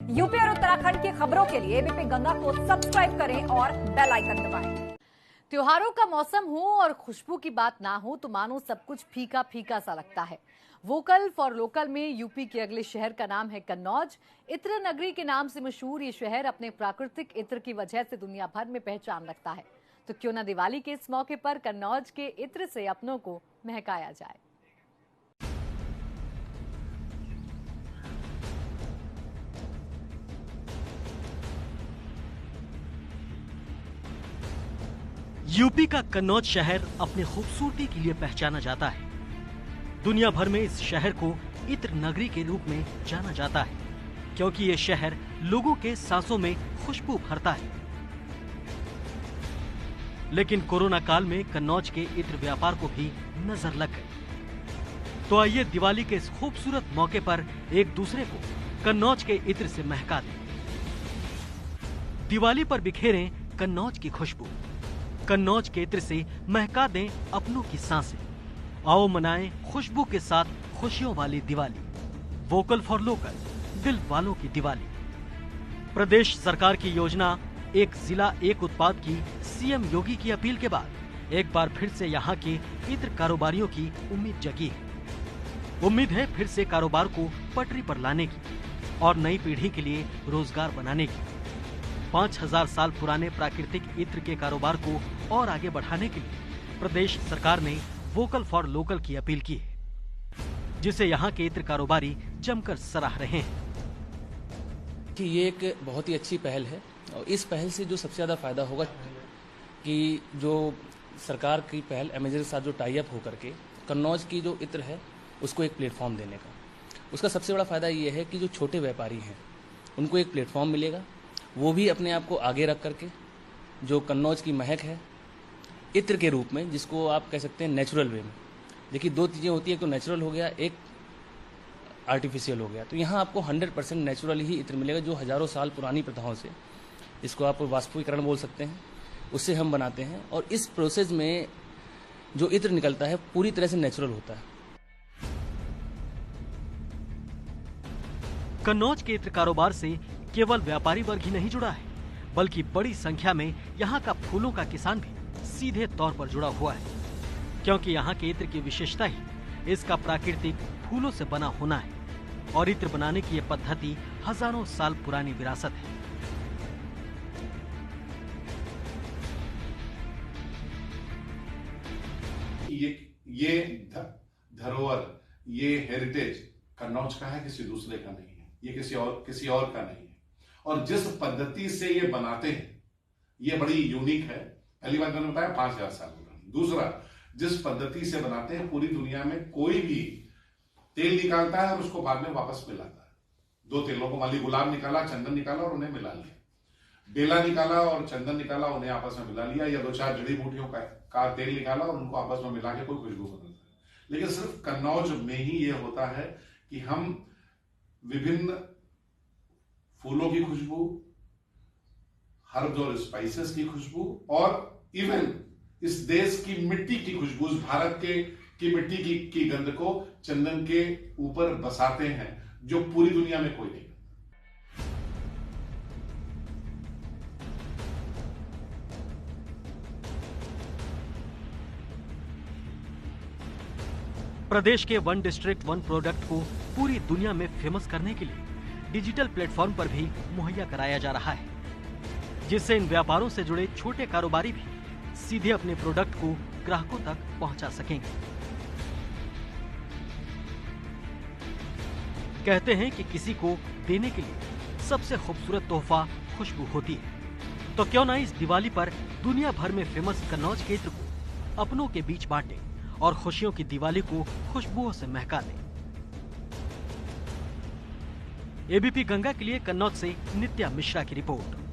UP और उत्तराखंड की खबरों के लिए एबीपी गंगा को सब्सक्राइब करें और बेल आइकन दबाएं। त्योहारों का मौसम हो और खुशबू की बात ना हो तो मानो सब कुछ फीका फीका सा लगता है। वोकल फॉर लोकल में यूपी के अगले शहर का नाम है कन्नौज। इत्र नगरी के नाम से मशहूर ये शहर अपने प्राकृतिक इत्र की वजह से दुनिया भर में पहचान रखता है। तो क्यों न दिवाली के इस मौके पर कन्नौज के इत्र से अपनों को महकाया जाए। यूपी का कन्नौज शहर अपनी खूबसूरती के लिए पहचाना जाता है। दुनिया भर में इस शहर को इत्र नगरी के रूप में जाना जाता है, क्योंकि ये शहर लोगों के सांसों में खुशबू भरता है। लेकिन कोरोना काल में कन्नौज के इत्र व्यापार को भी नजर लग गई। तो आइए दिवाली के इस खूबसूरत मौके पर एक दूसरे को कन्नौज के इत्र से महका दें। दिवाली पर बिखेरें कन्नौज की खुशबू, कन्नौज के इत्र से महका दें अपनों की सांसें। आओ मनाएं खुशबू के साथ खुशियों वाली दिवाली। वोकल फॉर लोकल, दिल वालों की दिवाली। प्रदेश सरकार की योजना एक जिला एक उत्पाद की सीएम योगी की अपील के बाद एक बार फिर से यहाँ के इत्र कारोबारियों की उम्मीद जगी है। उम्मीद है फिर से कारोबार को पटरी पर लाने की और नई पीढ़ी के लिए रोजगार बनाने की। 5000 साल पुराने प्राकृतिक इत्र के कारोबार को और आगे बढ़ाने के लिए प्रदेश सरकार ने वोकल फॉर लोकल की अपील की है, जिसे यहाँ के इत्र कारोबारी जमकर सराह रहे हैं। कि ये एक बहुत ही अच्छी पहल है और इस पहल से जो सबसे ज़्यादा फायदा होगा कि जो सरकार की पहल अमेजन के साथ जो टाई अप होकर के कन्नौज की जो इत्र है उसको एक प्लेटफॉर्म देने का, उसका सबसे बड़ा फायदा ये है कि जो छोटे व्यापारी हैं उनको एक प्लेटफॉर्म मिलेगा। वो भी अपने आप को आगे रख करके जो कन्नौज की महक है इत्र के रूप में, जिसको आप कह सकते हैं नेचुरल वे में। देखिए दो चीज़ें होती है, एक तो नेचुरल हो गया, एक आर्टिफिशियल हो गया। तो यहाँ आपको 100% नेचुरल ही इत्र मिलेगा, जो हजारों साल पुरानी प्रथाओं से, इसको आप वाष्पीकरण बोल सकते हैं, उससे हम बनाते हैं। और इस प्रोसेस में जो इत्र निकलता है पूरी तरह से नेचुरल होता है। कन्नौज के इत्र कारोबार से केवल व्यापारी वर्ग ही नहीं जुड़ा है, बल्कि बड़ी संख्या में यहाँ का फूलों का किसान भी सीधे तौर पर जुड़ा हुआ है, क्योंकि यहाँ के इत्र की विशेषता ही इसका प्राकृतिक फूलों से बना होना है और इत्र बनाने की ये पद्धति हजारों साल पुरानी विरासत है। ये धरोहर, ये हेरिटेज कन्नौज का है, किसी दूसरे का नहीं है, ये किसी और का नहीं है। और जिस पद्धति से ये बनाते हैं ये बड़ी यूनिक है। पहली बात मैंने बताया 5000 साल पुरानी। दूसरा, जिस पद्धति से बनाते हैं पूरी दुनिया में कोई भी तेल निकालता है और उसको बाद में वापस मिलाता है। दो तेलों को माली गुलाब निकाला, चंदन निकाला और उन्हें मिला लिया, बेला निकाला और चंदन निकाला, उन्हें आपस में मिला लिया, या 2-4 जड़ी बूटियों का तेल निकाला और उनको आपस में मिला के कोई खुशबू बदलता है। लेकिन सिर्फ कन्नौज में ही ये होता है कि हम विभिन्न फूलों की खुशबू, हर्ब्स और स्पाइसेस की खुशबू और इवन इस देश की मिट्टी की खुशबू, इस भारत की मिट्टी की गंध को चंदन के ऊपर बसाते हैं, जो पूरी दुनिया में कोई नहीं। प्रदेश के वन डिस्ट्रिक्ट वन प्रोडक्ट को पूरी दुनिया में फेमस करने के लिए डिजिटल प्लेटफॉर्म पर भी मुहैया कराया जा रहा है, जिससे इन व्यापारों से जुड़े छोटे कारोबारी भी सीधे अपने प्रोडक्ट को ग्राहकों तक पहुंचा सकेंगे। कहते हैं कि किसी को देने के लिए सबसे खूबसूरत तोहफा खुशबू होती है, तो क्यों ना इस दिवाली पर दुनिया भर में फेमस कन्नौज के इत्र को अपनों के बीच बांटें और खुशियों की दिवाली को खुशबुओं से महका दें। एबीपी गंगा के लिए कन्नौज से नित्या मिश्रा की रिपोर्ट।